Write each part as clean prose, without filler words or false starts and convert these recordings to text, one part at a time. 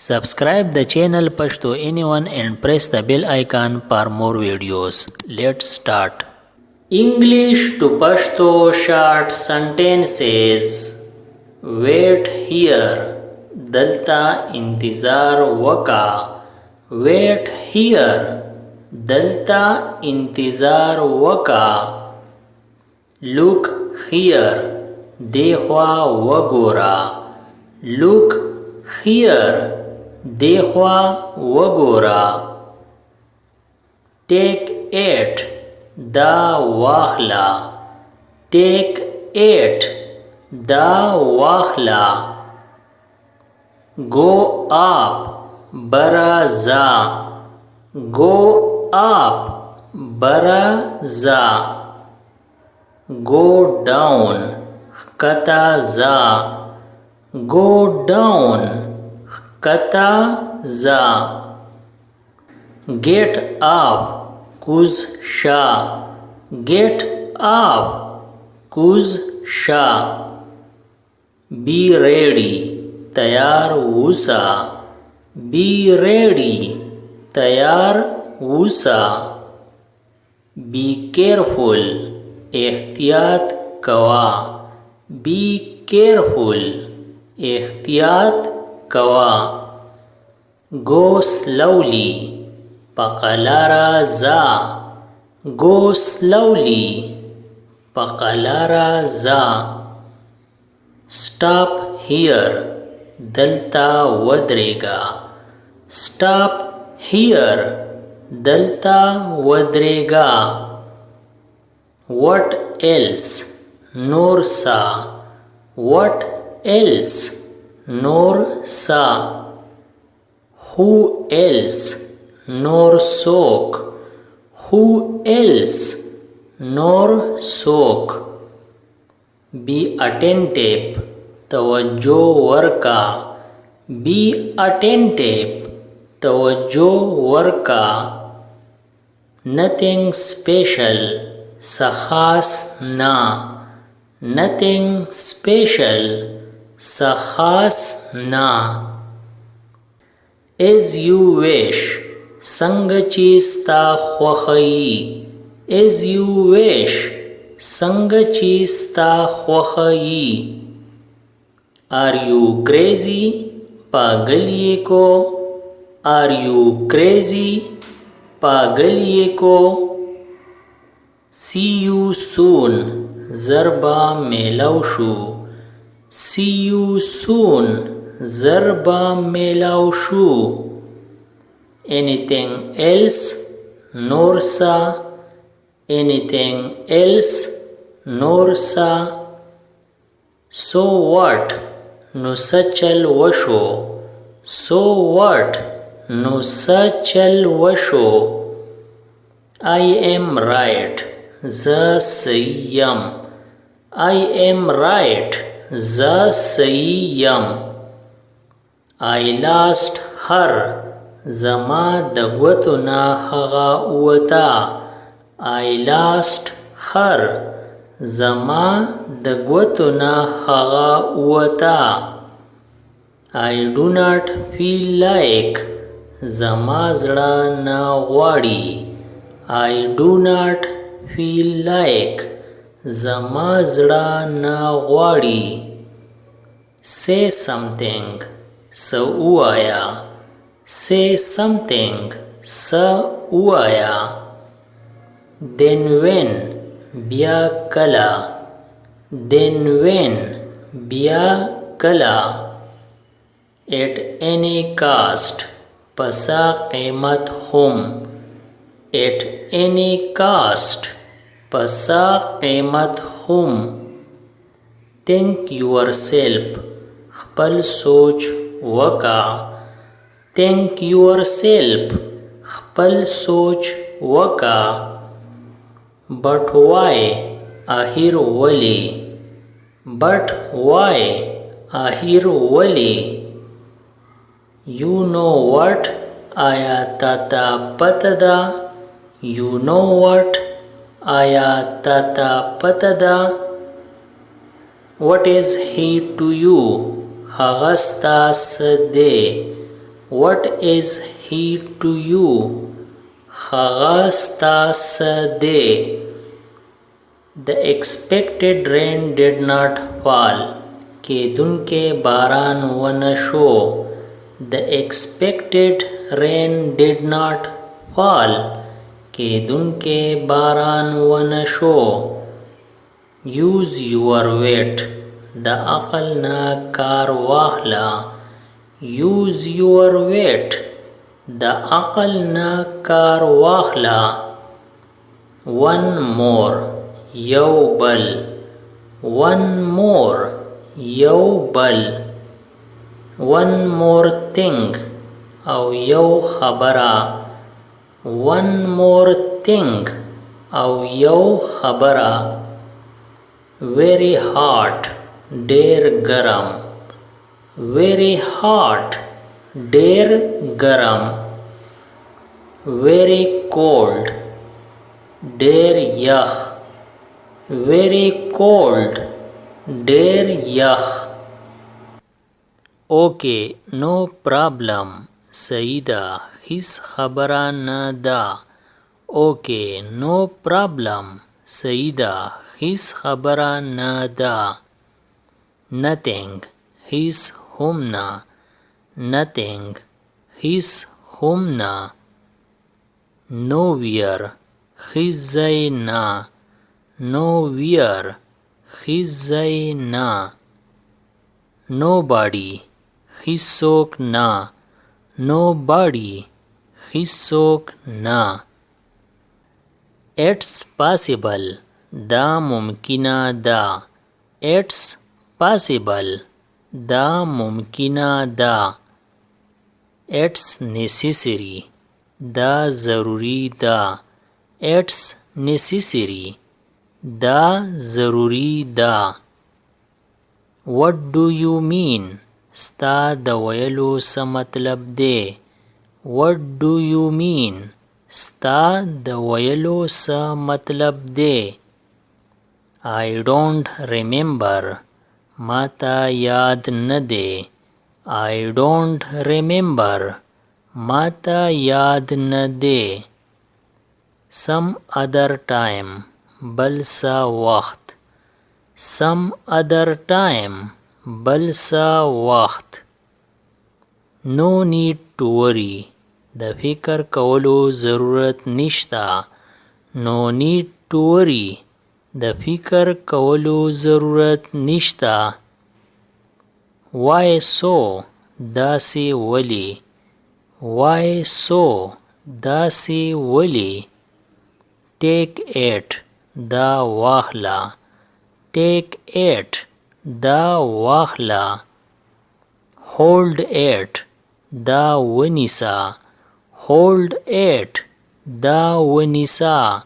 Subscribe the channel Pashto Anyone and press the bell icon for more videos. Let's start. English to Pashto short sentences. Wait here. Dalta intizar waka. Wait here. Dalta intizar waka. Look here. Dehwa wagora. Look here. Dehwa wagora. Take it. Da wahla. Take it. Da wahla. Go up. Baraza. Go up. Baraza. Go down. Kataza. Go down. Kataza. Get up. Kuzsha. Get up. Kuzsha. Be ready. Tayar wusa. Be ready. Tayar wusa. Be careful. Ehtiyat kawa. Be careful. Ehtiyat kawa. Go slowly. Pakalara za. Go slowly. Pakalara za. Stop here. Dalta wadrega. Stop here. Dalta wadrega. What else? Norsa. What else? Norsa. Who else? Norsok. Who else? Norsok. Be attentive. Tawajjo warka. Be attentive. Tawajjo warka. Nothing special. Sahas na. Nothing special. Sahas na. As you wish. Sangachista khwakhai. As you wish. Sangachista khwakhai. Are you crazy? Pagaliye ko. Are you crazy? Pagaliye ko. See you soon. Zarba melaushu. See you soon. Zarba melaushu. Anything else? Norsa. Anything else? Norsa. So what? Nusachal washo. So what? Nusachal washo. I am right. Zasiyam. I am right. Zasiyam. I lost her. Zama dagwatuna haga uwata. I lost her. Zama dagwatuna haga uwata. I do not feel like. Zama zda na wadi. I do not feel like. Zama zda na wadi. Say something. Sa uaya. Say something. Sa uaya. Then when? Bya kala. Then when? Bya kala. At any cost. Pasa qimat hum. At any cost. Pasa qimat hum. Think yourself. Khpal soch waka. Think yourself. Khpal soch waka. But why? Ahir wali. But why? Ahir wali. You know what? Ayatata patada. You know what? Ayatata patada. What is he to you? Hagasta sade. What is he to you? هغه ستاسو دی. The expected rain did not fall. کېدونکی باران ونه شو. The expected rain did not fall. کېدونکی باران ونه شو. Use your wit. د عقل نه کار واخله. Use your wit. د عقل نه کار واخله. One more. یو بل. One more. یو بل. One more thing. او یو خبره. One more thing. او یو خبره. Very hot. ډیر ګرم. Very hot. ډیر ګرم. Very cold. ډیر یخ. Very cold. ډیر یخ. Okay, no problem. صحیح ده. هیڅ خبره نه ده. Okay, no problem. صحیح ده. هیڅ خبره نه ده. Nothing. هیڅ هم نه. Nothing. هیڅ هم نه. Nowhere. هیڅ ځای نه. Nowhere. هیڅ ځای نه. Nobody. هیڅوک نه. Nobody. هیڅوک نه. It's possible. دا ممکنه ده. It's possible. دا ممکنه ده. It's necessary. دا ضروری ده. It's necessary. دا ضروری ده. What do you mean? ستا د ویلو څه مطلب دی؟ What do you mean? ستا د ویلو څه مطلب دی؟ I don't remember. ما ته یاد نه دی. I don't remember. ما ته یاد نه دی. Some other time. بل څه وخت. Some other time. بل څه وخت. No need to worry. د فکر کولو ضرورت نشته. No need to worry. د فکر کولو ضرورت نشته. Why so? داسې ولی. Why so? داسې ولی. Take it. دا واخله. Take it. دا واخله. Hold it. دا ونیسه. Hold it. دا ونیسه.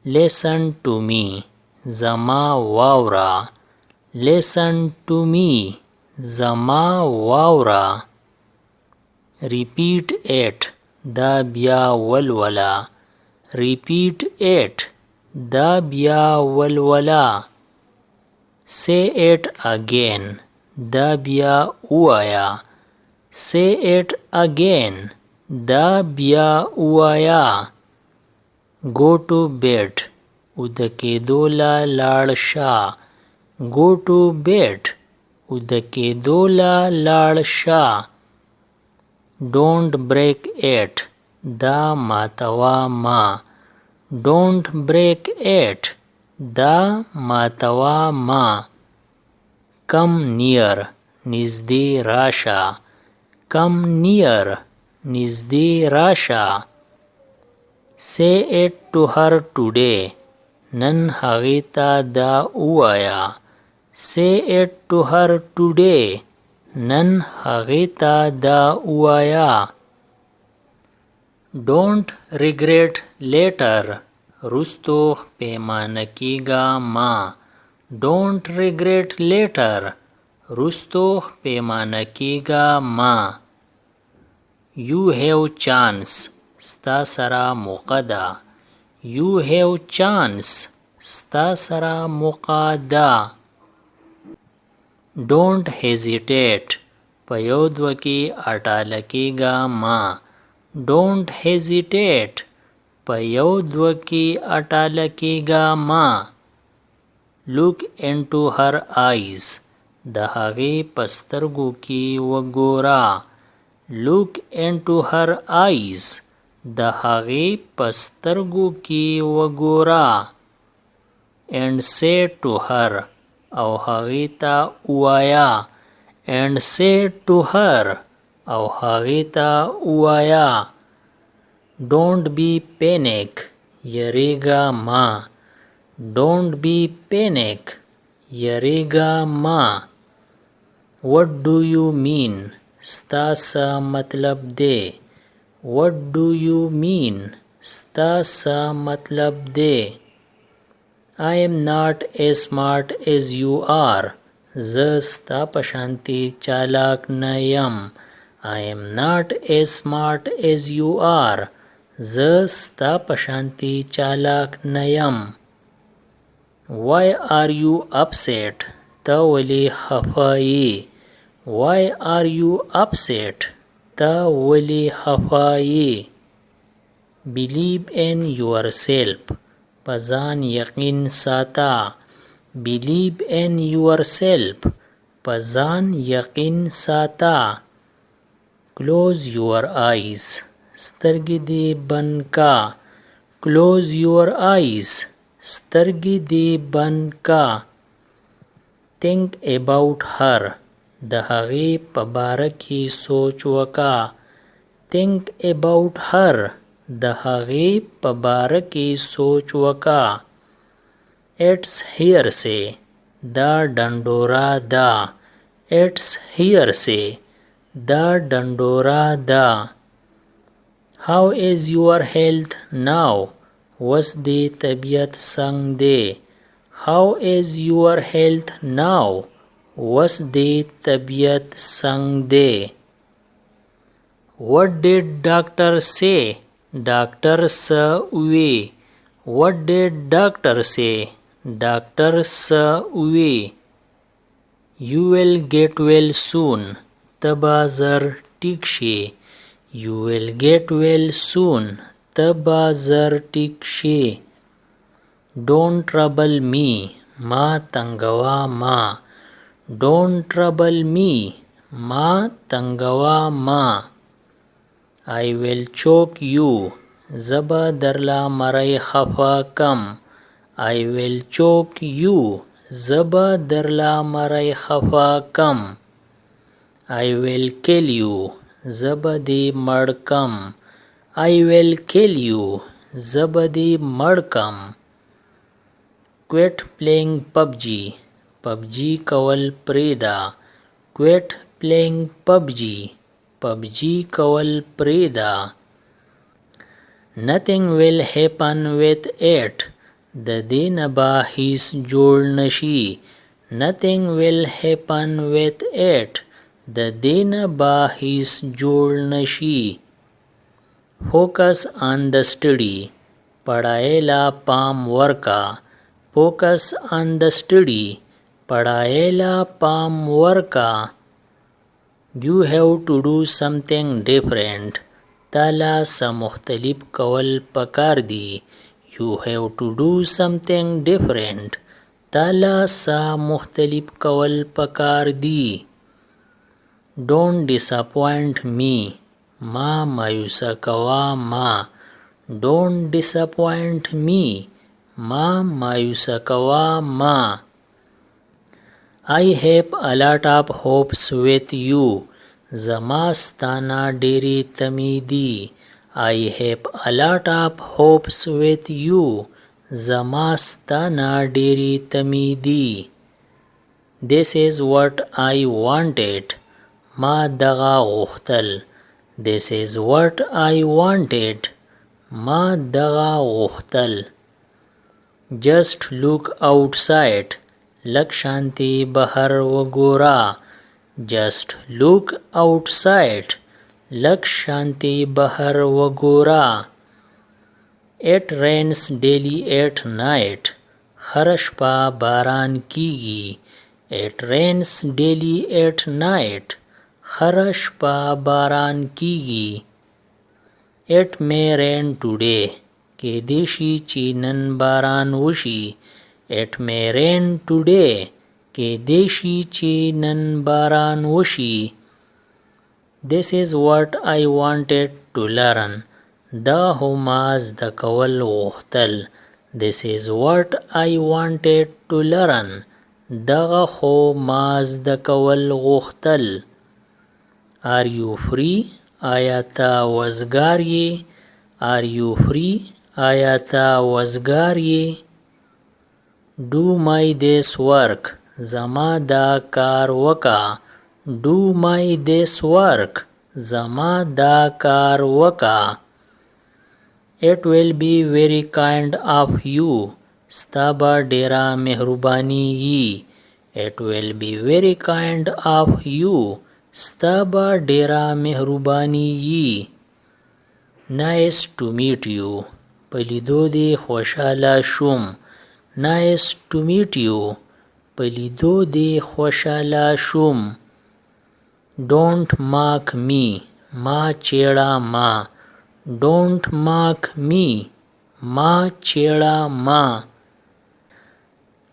Listen to me. زما واوره. Listen to me. زما واوره. Repeat it. دا بیا ولوله. Repeat it. دا بیا ولوله. Say it again. دا بیا وایا. Say it again. دا بیا وایا. Go to bed. اوده کېدو له لاړ شه. Go to bed. اوده کېدو له لاړ شه. Don't break it. دا ماتوا ما. Don't break it. دا ماتوا ما. Come near. نزدې راشه. Come near. نزدې راشه. Say it to her today. نن هغې ته دا ووایه. Say it to her today. نن هغې ته دا ووایه. Don't regret later. رستو پیمانه کېږه ما. Don't regret later. رستو پیمانه کېږه ما. You have chance. ستا سره موقع ده. You have chance. ستا سره موقع ده. Don't hesitate. په یو دوه کې اټاله کېږه ما. Don't hesitate. په یو دوه کې اټاله کېږه ما. Look into her eyes. د هغې په سترګو کې وګوره. Look into her eyes. د هغې په سترګو کې وګوره. And say to her. او هغې ته ووایه. And say to her. او هغې ته ووایه. Don't be panic. یریږه ما. Don't be panic. یریږه ما. What do you mean? ستا څه مطلب دی؟ What do you mean? ستا څه مطلب دی؟ I am not as smart as you are. زه ستا په شانتې چالاک نه یم. I am not as smart as you are. زه ستا په شانتې چالاک نه یم. Why are you upset? ته ولې خفه یې؟ Why are you upset? ته ولې خفه یې؟ Believe in yourself. په ځان یقین ساته. Believe in yourself. په ځان یقین ساته. Close your eyes. سترګې دې بند کا. Close your eyes. سترګې دې بند کا. Think about her. د هغې په باره کې سوچ وکړه. Think about her. د هغې په باره کې سوچ وکړه. It's hearsay. دا ډنډوره ده. It's hearsay. دا ډنډوره ده. How is your health now? وس دې طبیعت څنګه دی؟ How is your health now? وس دې طبیعت څنګه دی؟ What did doctor say? ډاکټر څه وی؟ What did doctor say? ډاکټر څه وی؟ You will get well soon. ته به زر ټیک شې. You will get well soon. ته به زر ټیک شې. Don't trouble me. ما تنګوه ما. Don't trouble me. ما تنګوه ما. I will choke you. زه به درله مری خفه کم. I will choke you. زه به درله مری خفه کم. I will kill you. زه به دې مړ کم. I will kill you. زه به دې مړ کم. Quit playing PUBG. PUBG کول پرېږده. Quit playing PUBG. PUBG کول پرېږده. Nothing will happen with it. د دې نه به هیڅ جوړ نشي. Nothing will happen with it. د دې نه به هیڅ جوړ نشي. Focus on the study. پړای لا پام ورکا. Focus on the study. پړای لا پام ورکا. You have to do something different. تالا څه مختلف کول پکار دی. You have to do something different. تالا څه مختلف کول پکار دی. Don't disappoint me. ما مایوسه کوا ما. Don't disappoint me. ما مایوسه کوا ما. I have a lot of hopes with you. زما ستانه ډېرې تمې دي. I have a lot of hopes with you. زما ستانه ډېرې تمې دي. This is what I wanted. ما دغه غوښتل. This is what I wanted. ما دغه غوښتل. Just look outside. لږ شانتې بهر وګوره. Just look outside. لږ شانتې بهر وګوره. It rains daily at night. هره شپه باران کیږي. It rains daily at night. هره شپه باران کیږي. It may rain today. کېدای شي چې نن باران وشي. It may rain today. کېدای شي چې نن باران وشي. This is what I wanted to learn. دا هو ما زده کول غوښتل. This is what I wanted to learn. دغه خو ما زده کول غوښتل. Are you free? آیا ته وزګار یې؟ Are you free? آیا ته وزګار یې؟ Do my this work. زما دا کار وکا. Do my this work. زما دا کار وکا. It will be very kind of you. ستا به ډیره مهرباني یي. It will be very kind of you. ستا به ډیره مهرباني یي. Nice to meet you. په لیدو دې خوشحاله شوم. Nice to meet you. په لیدو دې خوشحاله شوم. Don't mock me. ما چیړه ما. Don't mock me. ما چیړه ما.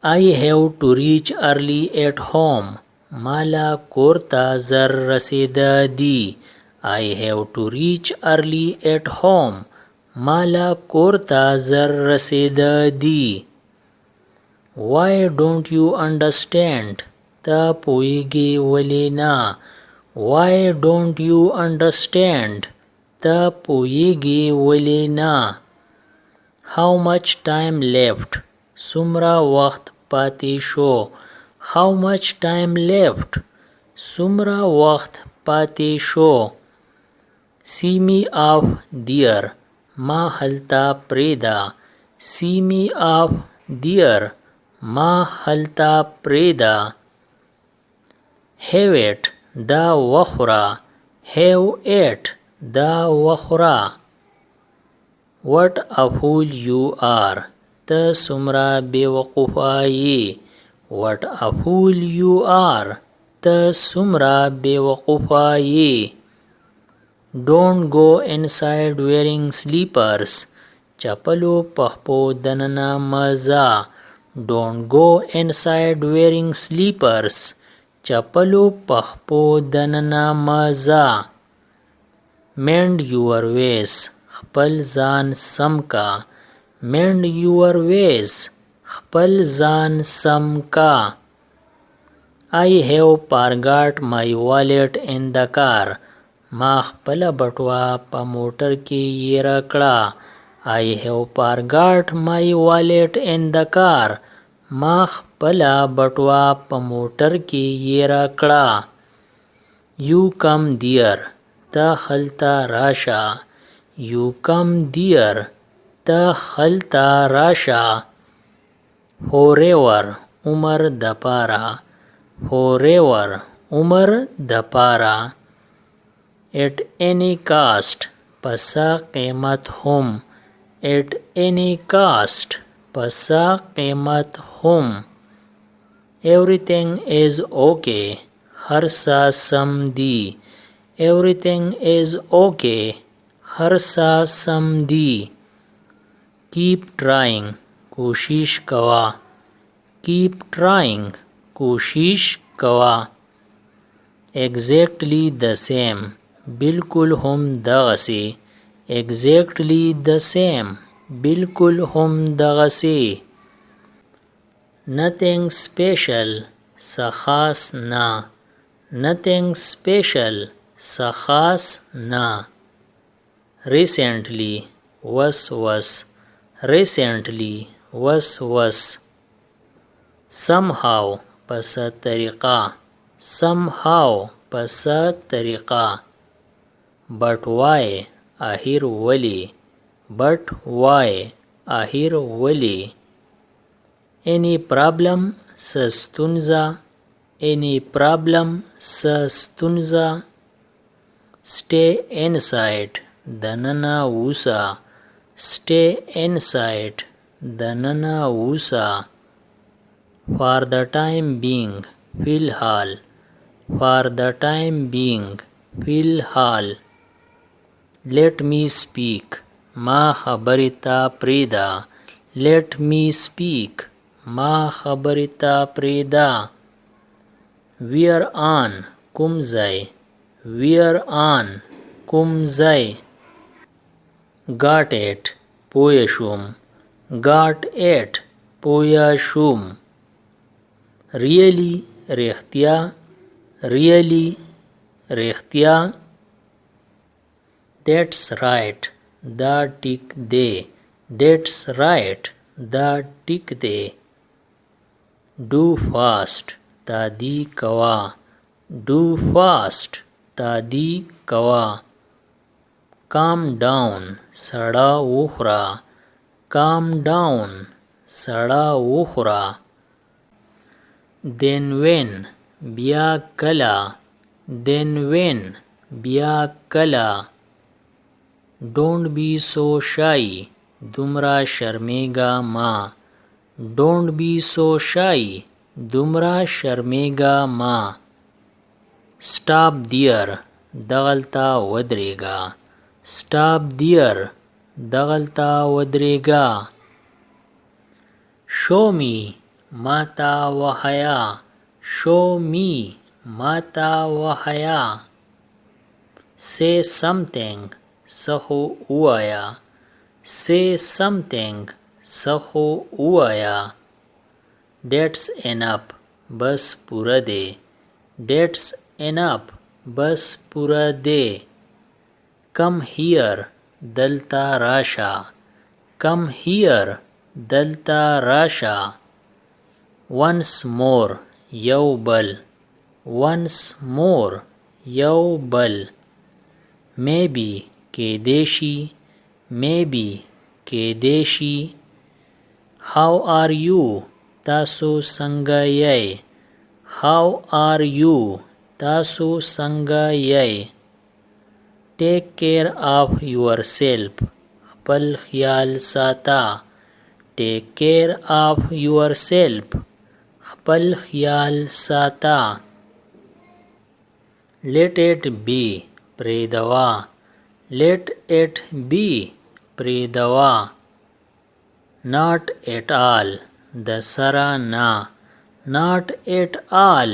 I have to reach early at home. مالا کورتا زر رسیده دی. I have to reach early at home. مالا کورتا زر رسیده دی. Why don't you understand? تا پویږي ولی نه. Why don't you understand? تا پویږي ولی نه. How much time left? څومره وخت پاتې شو. How much time left? څومره وخت پاتې شو. See me off there. ما هلته پریدا. See me off there. ما هلته پریدا. Have it. دا وخوره. Have it. دا وخوره. What a fool you are. ته څومره بېوقوفه یې. What a fool you are. ته څومره بېوقوفه یې. Don't go inside wearing slippers. چپلو پخپو دننه مزه. Don't go inside wearing slippers. چپلو پخپو دننه مزه. Mend your ways. خپل ځان سم کا. Mend your ways. خپل ځان سم کا. I have forgot my wallet in the car. ما خپل بټوه په موټر کې یېره کړه. I have forgot my wallet in the car. ما خپل بټوه په موټر کې یېره کړه. You come there. ته هلته راشه. You come there. ته هلته راشه. Forever. عمر دپاره. Forever. عمر دپاره. At any cost. پس قیمت هم. At any cost. پس قیمت هم. Everything is okay. هر څه سم دی. Everything is okay. هر څه سم دی. Keep trying. کوشش کوا. Keep trying. کوشش کوا. Exactly the same. بالکل هم دغسې. Exactly the same. بالکل هم دغسې. Nothing special. څه خاص نه. Nothing special. څه خاص نه. Recently. وس وس. Recently. وس وس. Somehow. پس طریقه. Somehow. پس طریقه. But why? آخر ولی. But why? آخر ولی. Any problem? څه ستونزه. Any problem? څه ستونزه. Stay inside. دننه اوسه. Stay inside. دننه اوسه. For the time being. فی الحال. for the time being, फिलहाल. Let me speak, ما خبرې ته پرېږده. Let me speak, ما خبرې ته پرېږده. Where on, کوم ځای. Where on, کوم ځای. Got it, پوه شوم. Got it, پوه شوم. Really, رښتیا. Really, رښتیا. That's right, دا ټیک دی. That's right, دا ټیک دی. Do fast, تادی کوا. Do fast, تادی کوا. Calm down, سړه وخوره. Calm down, سړه وخوره. Then when, بیا کله. Then when, بیا کله. Don't be so shy, دومره شرمېږه ما. Don't be so shy, دومره شرمېږه ما. Stop there, دغلته ودرېږه. Stop there, دغلته ودرېږه. Show me, ماته وښیه. Show me, ماته وښیه. Say something, څه خو ووایه. Say something, څه خو ووایه. That's enough, بس پوره دی. That's enough, بس پوره دی. Come here, دلته راشه. Come here, دلته راشه. Once more, یو بل. Once more, یو بل. Maybe, کېدی شي. Maybe, کېدی شي. How are you, تاسو څنګه یئ. How are you, تاسو څنګه یئ. Take care of yourself, خپل خیال ساته. Take care of yourself, خپل خیال ساته. Let it be, پرېږدوه. Let it be, پرېږدوه. Not at all, د سره نه. Not at all,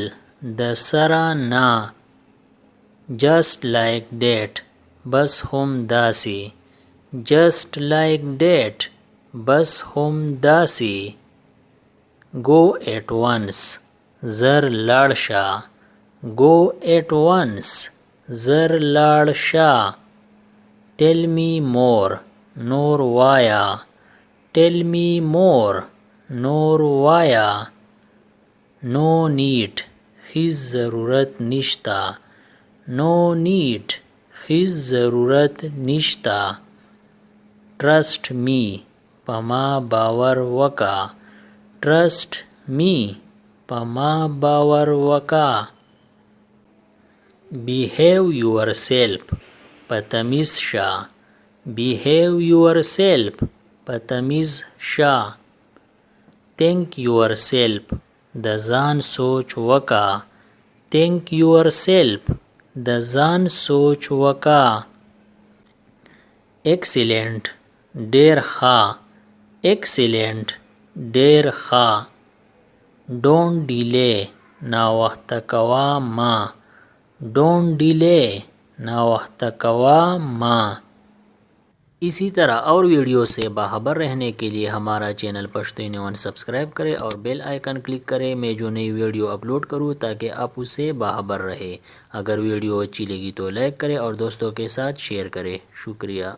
د سره نه. Just like that, بس هم داسې. Just like that, بس هم داسې. Go at once, زر لاړ شه. Go at once, زر لاړ شه. Tell me more, نور وایه. Tell me more, نور وایه. No need, هیڅ ضرورت نشته. No need, هیڅ ضرورت نشته. Trust me, په ما باور وکړه. Trust me, په ما باور وکړه. Behave yourself, په تمیز شه. Behave yourself, په تمیز شه. Think yourself, د ځان سوچ وکړه. Think yourself, د ځان سوچ وکړه. Excellent, ډېر ښه. Excellent, ډېر ښه. Don't delay, ناوخته کوه مه. Don't delay, ناوخته کوه مه. इसी तरह और वीडियो से बाखबर रहने के लिए हमारा चैनल Pashto news subscribe करें और बेल आइकन क्लिक करें। मैं जो नई वीडियो अपलोड करूं ताकि आप उससे बाखबर रहे। अगर वीडियो अच्छी लगी तो लाइक करें और दोस्तों के साथ शेयर करें। शुक्रिया।